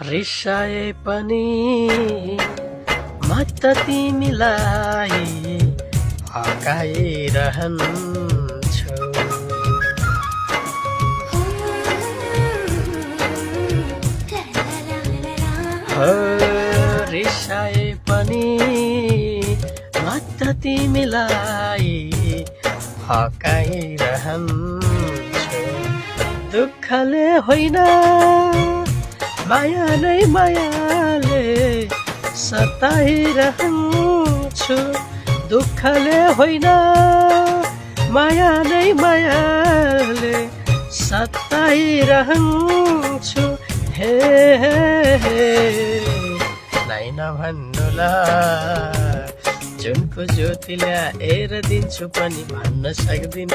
रिसाए पनि म त तिमीलाई हकाइरहन्छु। हो रिसाए पनि म त तिमीलाई हकाइरहन्छु। दुःखले होइन माया नै मायाले सताइरहन्छु। दुःखले होइन माया नै मायाले सताइरहन्छु। हे नाइ नभन्नुला जुनको ज्योति ल्याएर दिन्छु पनि भन्न सक्दिन।